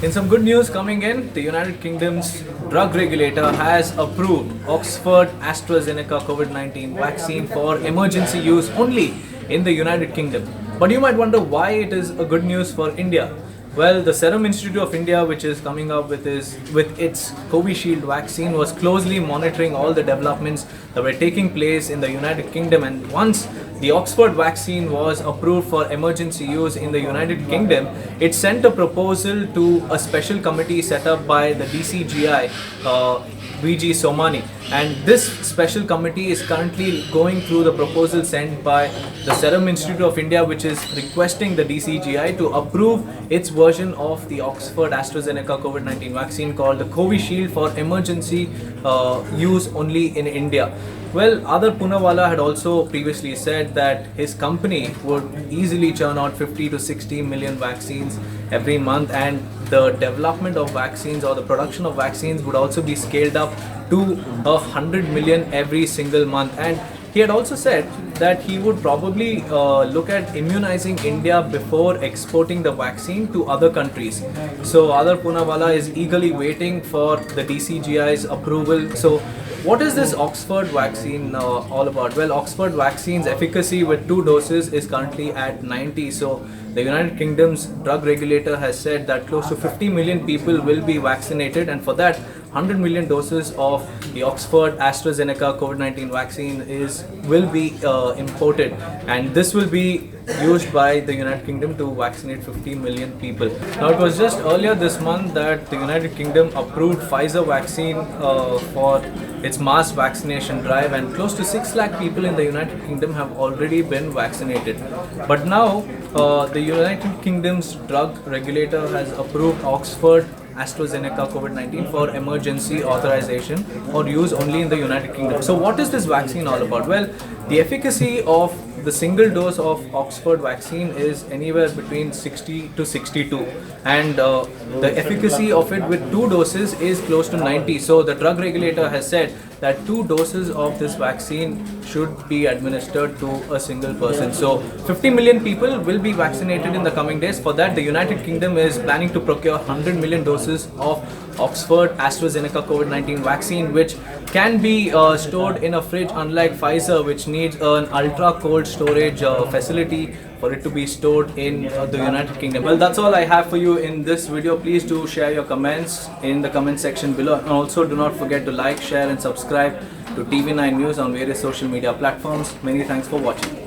In some good news coming in, the United Kingdom's drug regulator has approved Oxford AstraZeneca COVID-19 vaccine for emergency use only in the United Kingdom. But you might wonder why it is a good news for India. Well, the Serum Institute of India, which is coming up with its Covishield vaccine, was closely monitoring all the developments that were taking place in the United Kingdom. And once the Oxford vaccine was approved for emergency use in the United Kingdom, it sent a proposal to a special committee set up by the DCGI, VG Somani, and this special committee is currently going through the proposal sent by the Serum Institute of India, which is requesting the DCGI to approve its version of the Oxford AstraZeneca COVID-19 vaccine called the Covishield for emergency use only in India. Well, Adar Poonawalla had also previously said that his company would easily churn out 50 to 60 million vaccines every month, and the development of vaccines or the production of vaccines would also be scaled up to 100 million every single month. And he had also said that he would probably look at immunizing India before exporting the vaccine to other countries. So Adar Poonawalla is eagerly waiting for the DCGI's approval. So what is this Oxford vaccine all about? Well, Oxford vaccine's efficacy with 2 doses is currently at 90. So the United Kingdom's drug regulator has said that close to 50 million people will be vaccinated, and for that 100 million doses of the Oxford AstraZeneca COVID-19 vaccine will be imported, and this will be used by the United Kingdom to vaccinate 50 million people. Now, it was just earlier this month that the United Kingdom approved Pfizer vaccine for its mass vaccination drive, and close to 6 lakh people in the United Kingdom have already been vaccinated. But now the United Kingdom's drug regulator has approved Oxford AstraZeneca COVID-19 for emergency authorization or use only in the United Kingdom. So what is this vaccine all about? Well, the efficacy of the single dose of Oxford vaccine is anywhere between 60 to 62, and the efficacy of it with 2 doses is close to 90. So the drug regulator has said that 2 doses of this vaccine should be administered to a single person. So 50 million people will be vaccinated in the coming days. For that, the United Kingdom is planning to procure 100 million doses of Oxford AstraZeneca COVID-19 vaccine, which can be stored in a fridge, unlike Pfizer, which needs an ultra cold storage facility for it to be stored in the United Kingdom. Well, that's all I have for you in this video. Please do share your comments in the comment section below, and also do not forget to like, share and subscribe to TV9 News on various social media platforms. Many thanks for watching.